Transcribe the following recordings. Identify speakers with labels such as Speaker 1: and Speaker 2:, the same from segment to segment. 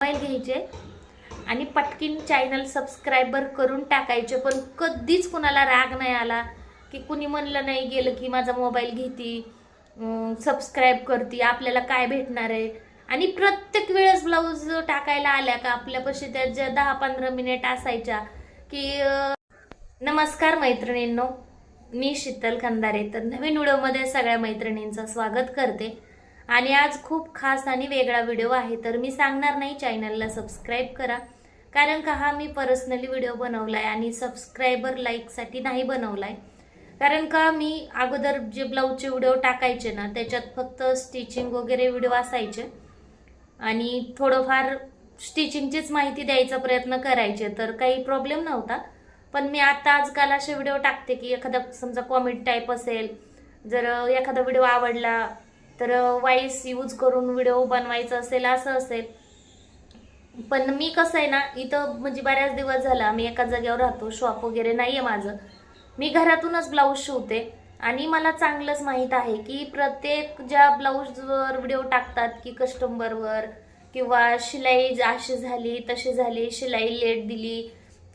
Speaker 1: Mobile घ्यायचे आणि पटकीन channel subscriber करून टाकायचे. पण कधीच कुणाला राग नाही आला की कुणी म्हणलं नाही गेलं की माझा मोबाईल घेती, सबस्क्राईब करती, आपल्याला काय भेटणार आहे. आणि प्रत्येक वेळेस ब्लाऊज टाकायला आल्या का आपल्यापाशी त्या ज्या 10-15 मिनिट असायच्या की नमस्कार मैत्रिणींनो, मी शीतल खंदारे. तर नवीन व्हिडिओमध्ये सगळ्या मैत्रिणींचं स्वागत करते. आणि आज खूप खास आणि वेगळा व्हिडिओ आहे. तर मी सांगणार नाही चॅनलला सबस्क्राईब करा, कारण का हा मी पर्सनली व्हिडिओ बनवलाय आणि सबस्क्रायबर लाईकसाठी नाही बनवलाय. कारण का मी अगोदर जे ब्लाऊजचे व्हिडिओ टाकायचे ना त्याच्यात फक्त स्टिचिंग वगैरे व्हिडिओ असायचे आणि थोडंफार स्टिचिंगचीच माहिती द्यायचा प्रयत्न करायचे, तर काही प्रॉब्लेम नव्हता. पण मी आता आजकाल असे व्हिडिओ टाकते की एखादा समजा कॉमेडी टाईप असेल, जर एखादा व्हिडिओ आवडला तर वॉइस यूज करून व्हिडिओ बनवायचा असेल असं असेल. पण मी कसं आहे ना, इथं म्हणजे बऱ्याच दिवस झाला मी एका जागेवर राहतो, शॉप वगैरे नाहीये माझं, मी घरातूनच ब्लाऊज शिवते. आणि मला चांगलंच माहीत आहे की प्रत्येक ज्या ब्लाऊजवर व्हिडिओ टाकतात की कस्टमरवर किंवा शिलाई अशी झाली तशी झाली, शिलाई लेट दिली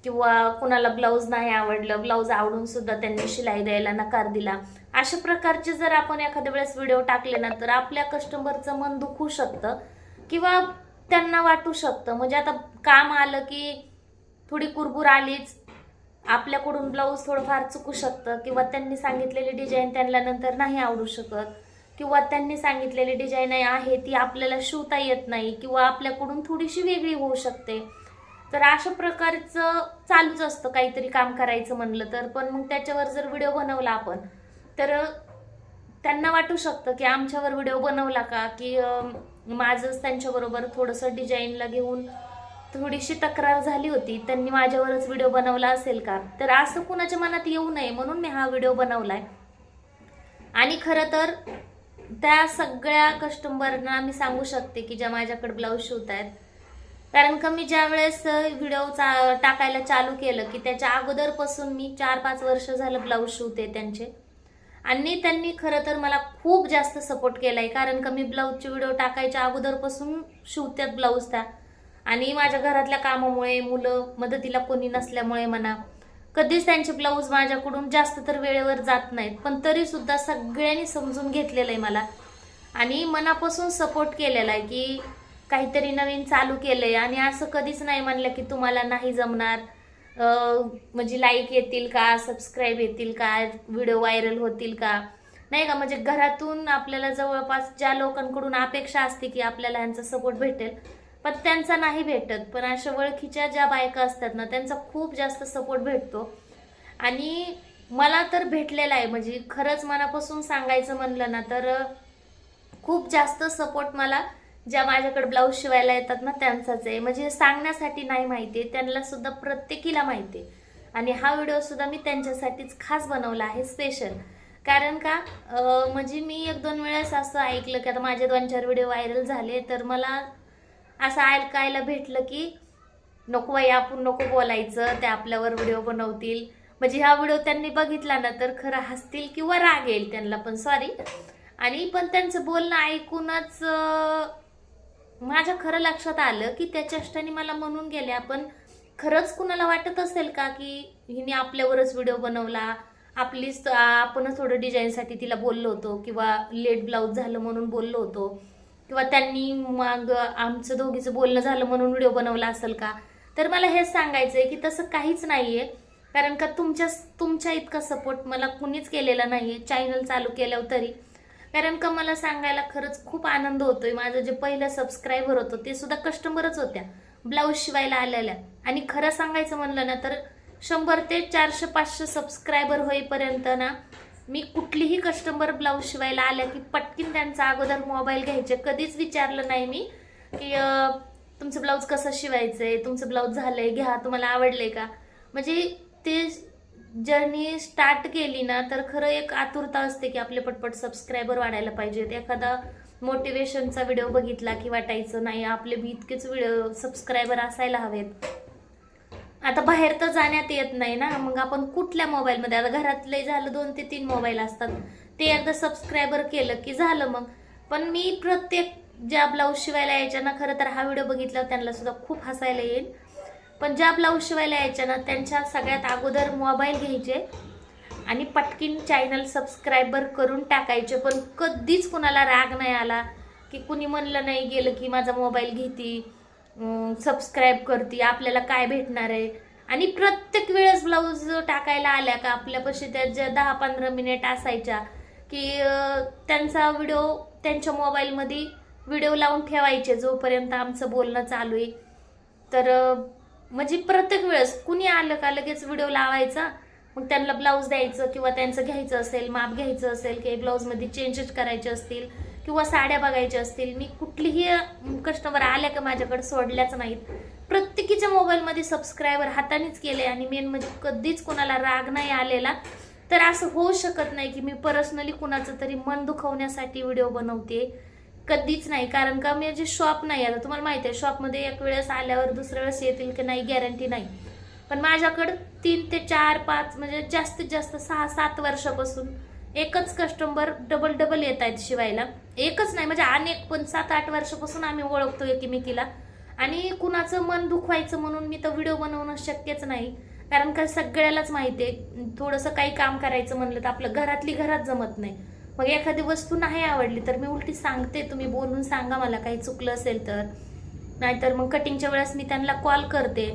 Speaker 1: किंवा कुणाला ब्लाऊज नाही आवडलं, ब्लाऊज आवडून सुद्धा त्यांनी शिलाई द्यायला नकार दिला, अशा प्रकारचे जर आपण एखाद्या वेळेस व्हिडिओ टाकले ना तर आपल्या कस्टमरचं मन दुखू शकतं किंवा त्यांना वाटू शकतं. म्हणजे आता काम आलं की थोडी कुरबुर आलीच, आपल्याकडून ब्लाऊज थोडंफार चुकू शकतं किंवा त्यांनी सांगितलेली डिझाईन त्यांना नंतर नाही आवडू शकत किंवा त्यांनी सांगितलेली डिझाईन आहे ती आपल्याला शिवता येत नाही किंवा आपल्याकडून थोडीशी वेगळी होऊ शकते. तर अशा प्रकारचं चालूच असतं काहीतरी काम करायचं म्हणलं तर. पण मग त्याच्यावर जर व्हिडिओ बनवला आपण तर त्यांना वाटू शकतं की आमच्यावर व्हिडिओ बनवला का, की माझंच त्यांच्याबरोबर थोडंसं डिझाईनला घेऊन थोडीशी तक्रार झाली होती, त्यांनी माझ्यावरच व्हिडिओ बनवला असेल का, तर असं कुणाच्या मनात येऊ नये म्हणून मी हा व्हिडिओ बनवलाय. आणि खरं तर त्या सगळ्या कस्टमरना मी सांगू शकते की ज्या माझ्याकडे ब्लाऊज शिवतायत, कारण का मी ज्या वेळेस व्हिडिओ टाकायला चालू केलं की त्याच्या अगोदरपासून मी 4-5 वर्ष झालं ब्लाऊज शिवते त्यांचे. आणि त्यांनी खरं तर मला खूप जास्त सपोर्ट केलाय, कारण का मी ब्लाऊजचे व्हिडिओ टाकायच्या अगोदरपासून शिवत्यात ब्लाऊज त्या. आणि माझ्या घरातल्या कामामुळे, मुलं मदतीला कोणी नसल्यामुळे म्हणा, कधीच त्यांचे ब्लाऊज माझ्याकडून जास्त तर वेळेवर जात नाहीत. पण तरी सुद्धा सगळ्यांनी समजून घेतलेलं आहे मला आणि मनापासून सपोर्ट केलेला आहे की काहीतरी नवीन चालू केलंय. आणि असं कधीच नाही म्हणलं की तुम्हाला नाही जमणार, म्हणजे लाईक येतील का, सबस्क्राईब येतील का, व्हिडिओ व्हायरल होतील का, नाही का. म्हणजे घरातून आपल्याला जवळपास ज्या लोकांकडून अपेक्षा असते की आपल्याला यांचा सपोर्ट भेटेल पण त्यांचा नाही भेटत, पण अशा ओळखीच्या ज्या बायका असतात ना त्यांचा खूप जास्त सपोर्ट भेटतो. आणि मला तर भेटलेला आहे. म्हणजे खरंच मनापासून सांगायचं म्हणलं ना तर खूप जास्त सपोर्ट मला ज्या माझ्याकडे ब्लाऊज शिवायला येतात ना त्यांचाच आहे. म्हणजे सांगण्यासाठी नाही माहिती, त्यांना सुद्धा प्रत्येकीला माहिती आहे. आणि हा व्हिडिओ सुद्धा मी त्यांच्यासाठीच खास बनवला आहे, स्पेशल. कारण का म्हणजे मी 1-2 वेळेस असं ऐकलं की आता माझे 2-4 व्हिडिओ व्हायरल झाले, तर मला असं ऐकायला भेटलं की नको बाई, आपण नको बोलायचं, ते आपल्यावर व्हिडिओ बनवतील. म्हणजे हा व्हिडिओ त्यांनी बघितला ना तर खरं हसतील किंवा राग येईल त्यांना, पण सॉरी. आणि पण त्यांचं बोलणं ऐकूनच माझ्या खरं लक्षात आलं की त्या चेष्टाने मला म्हणून गेले, आपण खरंच कुणाला वाटत असेल का की हिने आपल्यावरच व्हिडिओ बनवला, आपलीच आपणच थोडं डिझाईनसाठी तिला बोललो होतो किंवा लेट ब्लाऊज झालं म्हणून बोललो होतो किंवा त्यांनी मग आमचं दोघीचं बोलणं झालं म्हणून व्हिडिओ बनवला असेल का. तर मला हेच सांगायचं आहे की तसं काहीच नाही आहे. कारण का तुमच्या इतका सपोर्ट मला कुणीच केलेला नाही आहे चॅनल चालू केल्यावर तरी. कारण का मला सांगायला खरंच खूप आनंद होतोय, माझं जे पहिलं सबस्क्रायबर होतं ते सुद्धा कस्टमरच होत्या ब्लाऊज शिवायला आलेल्या. आणि खरं सांगायचं म्हणलं ना तर 100 ते 400-500 सबस्क्रायबर होईपर्यंत ना मी कुठलीही कस्टमर ब्लाऊज शिवायला आल्या की पटकीन त्यांचा अगोदर मोबाईल घ्यायचे. कधीच विचारलं नाही मी की तुमचं ब्लाऊज कसं शिवायचंय, तुमचं ब्लाऊज झालंय घ्या, तुम्हाला आवडलंय का. म्हणजे ते जर्नी स्टार्ट केली ना तर खरं एक आतुरता असते की आपले पटपट सबस्क्रायबर वाढायला पाहिजेत. एखादा मोटिवेशनचा व्हिडिओ बघितला की वाटायचं नाही आपले बी इतकेच व्हिडिओ सबस्क्रायबर असायला हवेत. आता बाहेर तर जाण्यात येत नाही ना, मग आपण कुठल्या मोबाईलमध्ये, आता घरातले झालं 2 ते 3 मोबाईल असतात, ते एकदा सबस्क्रायबर केलं की झालं मग. पण मी प्रत्येक ज्या ब्लाऊज शिवायला यायच्या ना, खरं तर हा व्हिडिओ बघितल्यावर त्यांना सुद्धा खूप हसायला येईल, पण ज्या ब्लाऊज शिवायला यायच्या ना त्यांच्या सगळ्यात अगोदर मोबाईल घ्यायचे आणि पटकीन चॅनल सबस्क्रायबर करून टाकायचे. पण कधीच कुणाला राग नाही आला की कुणी म्हणलं नाही गेलं की माझा मोबाईल घेती, सबस्क्राईब करते, आपल्याला काय भेटणार आहे. आणि प्रत्येक वेळेस ब्लाऊज टाकायला आल्या का आपल्यापाशी त्या ज्या 10-15 मिनिट असायच्या की त्यांचा व्हिडिओ त्यांच्या मोबाईलमध्ये व्हिडिओ लावून ठेवायचे जोपर्यंत आमचं बोलणं चालू आहे. तर म्हणजे प्रत्येक वेळेस कुणी आलं का लगेच व्हिडिओ लावायचा, मग त्यांना ब्लाऊज द्यायचं किंवा त्यांचं घ्यायचं असेल, माप घ्यायचं असेल, काही ब्लाऊजमध्ये चेंजेस करायचे असतील किंवा साड्या बघायच्या असतील, मी कुठलीही कस्टमर आल्या का माझ्याकडे सोडल्याच नाहीत. प्रत्येकीच्या मोबाईलमध्ये सबस्क्रायबर हातानेच केले आणि मेन म्हणजे कधीच कोणाला राग नाही आलेला. तर असं होऊ शकत नाही की मी पर्सनली कुणाचं तरी मन दुखवण्यासाठी व्हिडिओ बनवते, कधीच नाही. कारण का माझे शॉप नाही, आता तुम्हाला माहिती आहे शॉपमध्ये एक वेळेस आल्यावर दुसऱ्या वेळेस येतील की नाही गॅरंटी नाही. पण माझ्याकडं 3 ते 4, 5 म्हणजे जास्तीत जास्त 6-7 वर्षापासून एकच कस्टमर डबल येत आहेत शिवायला. एकच नाही म्हणजे अनेक, पण 7-8 वर्षापासून आम्ही ओळखतो एकमेकीला. आणि कुणाचं मन दुखवायचं म्हणून मी तर व्हिडिओ बनवणं शक्यच नाही. कारण का सगळ्यालाच माहिती आहे थोडंसं काही काम करायचं म्हणलं तर आपलं घरातली घरात जमत नाही. मग एखादी वस्तू नाही आवडली तर मी उलटी सांगते, तुम्ही बोलून सांगा मला काही चुकलं असेल तर. नाहीतर मग कटिंगच्या वेळेस मी त्यांना कॉल करते.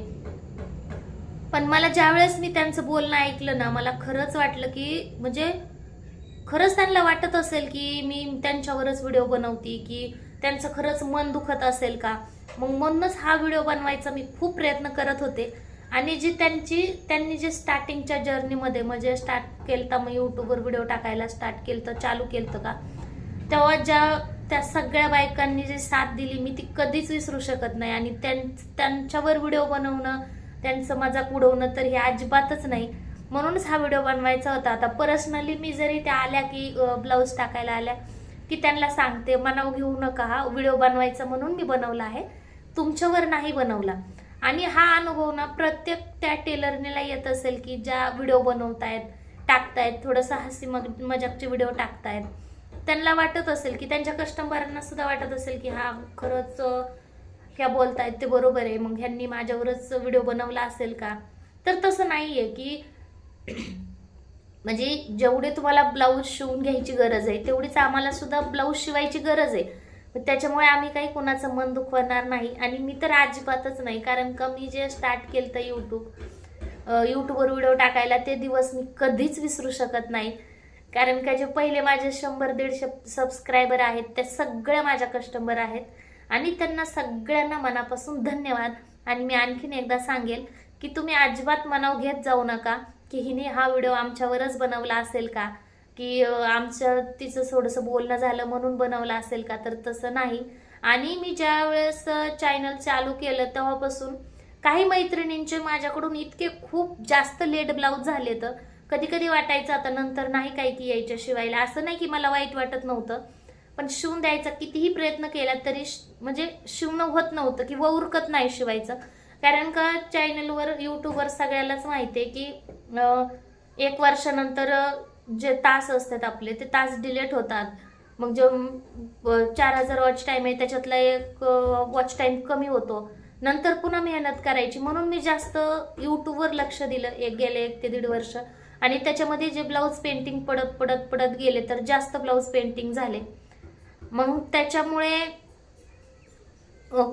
Speaker 1: पण मला ज्या वेळेस मी त्यांचं बोलणं ऐकलं ना, मला खरंच वाटलं की म्हणजे खरंच त्यांना वाटत असेल की मी त्यांच्यावरच व्हिडिओ बनवते, की त्यांचं खरंच मन दुखत असेल का. मग म्हणूनच हा व्हिडिओ बनवायचा मी खूप प्रयत्न करत होते. आणि जी त्यांनी जे स्टार्टिंगच्या जर्नीमध्ये म्हणजे स्टार्ट केलं तर मग यूट्यूबवर व्हिडिओ टाकायला स्टार्ट केलं तर चालू केलं का, तेव्हा त्या सगळ्या बायकांनी जी साथ दिली मी ती कधीच विसरू शकत नाही. आणि त्यांच्यावर व्हिडिओ बनवणं, त्यांचं मजाक उडवणं तर हे अजिबातच नाही. म्हणूनच हा व्हिडिओ बनवायचा होता. आता पर्सनली मी जरी त्या आल्या की ब्लाऊज टाकायला आल्या की त्यांना सांगते मनाव घेऊ नका, हा व्हिडिओ बनवायचा म्हणून मी बनवला आहे, तुमच्यावर नाही बनवला. आणि हा अनुभव ना प्रत्येक त्या टेलरनेला येत असेल की ज्या व्हिडिओ बनवतायत, टाकतायत, थोडंसं हसी मजाकचे व्हिडिओ टाकतायत, त्यांना वाटत असेल की त्यांच्या कस्टमरांना सुद्धा वाटत असेल की हा खरंच ह्या बोलतायत ते बरोबर आहे, मग ह्यांनी माझ्यावरच व्हिडिओ बनवला असेल का. तर तसं नाहीये की म्हणजे जेवढे तुम्हाला ब्लाऊज शिवून घ्यायची गरज आहे तेवढीच आम्हाला सुद्धा ब्लाऊज शिवायची गरज आहे. त्याच्यामुळे आम्ही काही कोणाचं मन दुखवणार नाही. आणि मी तर अजिबातच नाही. कारण का मी जे स्टार्ट केलं तर यूट्यूबवर व्हिडिओ टाकायला ते दिवस मी कधीच विसरू शकत नाही. कारण का जे पहिले माझे 100-150 सबस्क्रायबर आहेत त्या सगळ्या माझ्या कस्टमर आहेत आणि त्यांना सगळ्यांना मनापासून धन्यवाद. आणि मी आणखीन एकदा सांगेल की तुम्ही अजिबात मनाव घेत जाऊ नका की हिने हा व्हिडिओ आमच्यावरच बनवला असेल का, की तिचं थोडंसं बोलणं झालं म्हणून बनवलं असेल का. तर तसं नाही. आणि मी ज्या वेळेस चॅनल चालू केलं तेव्हापासून काही मैत्रिणींचे माझ्याकडून इतके खूप जास्त लेट ब्लाऊज झाले तर कधी कधी वाटायचं आता नंतर नाही काय की यायच्या शिवायला. असं नाही की मला वाईट वाटत नव्हतं, पण शिवून द्यायचा कितीही प्रयत्न केला तरी म्हणजे शिवणं होत नव्हतं किंवा उरकत नाही शिवायचं. कारण का चॅनलवर यूट्यूबवर सगळ्यालाच माहिती आहे की 1 वर्षानंतर जे तास असतात आपले ते तास डिलीट होतात. मग जो 4000 वॉच टाइम आहे त्याच्यातला एक वॉच टाइम कमी होतो. नंतर पुन्हा मेहनत करायची. म्हणून मी जास्त यूट्यूबवर लक्ष दिलं गेले 1 ते 1.5 वर्ष. आणि त्याच्यामध्ये जे ब्लाऊज पेंटिंग पडत गेले तर जास्त ब्लाऊज पेंटिंग झाले. मग त्याच्यामुळे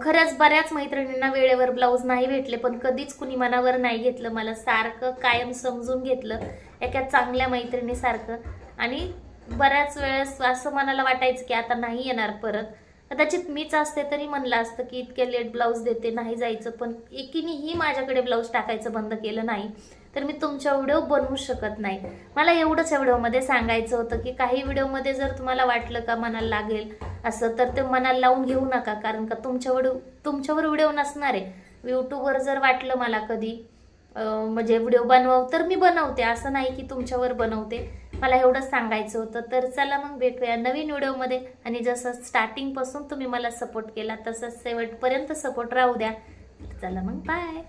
Speaker 1: खरंच बऱ्याच मैत्रिणींना वेळेवर ब्लाऊज नाही भेटले, पण कधीच कुणी मनावर नाही घेतलं. मला सारखं कायम समजून घेतलं एका चांगल्या मैत्रिणीसारखं. आणि बऱ्याच वेळेस असं मनाला वाटायचं की आता नाही येणार परत. कदाचित मीच असते तरी म्हणलं असतं की इतके लेट ब्लाऊज देते नाही जायचं, पण एकीनेही माझ्याकडे ब्लाऊज टाकायचं बंद केलं नाही. तर मी तुमच्या व्हिडिओ बनवू शकत नाही. मला एवढंच व्हिडिओमध्ये सांगायचं होतं की काही व्हिडिओमध्ये जर तुम्हाला वाटलं का मनाला लागेल असं तर ते मनाला लावून घेऊ नका. कारण का तुमच्यावर व्हिडिओ नसणार आहे. यूट्यूबवर जर वाटलं मला कधी म्हणजे व्हिडिओ बनवावं तर मी बनवते, असं नाही की तुमच्यावर बनवते. मला एवढंच सांगायचं होतं. तर चला मग भेटूया नवीन व्हिडिओमध्ये. आणि जसं स्टार्टिंगपासून तुम्ही मला सपोर्ट केला तसंच शेवटपर्यंत सपोर्ट राहू द्या. चला मग बाय.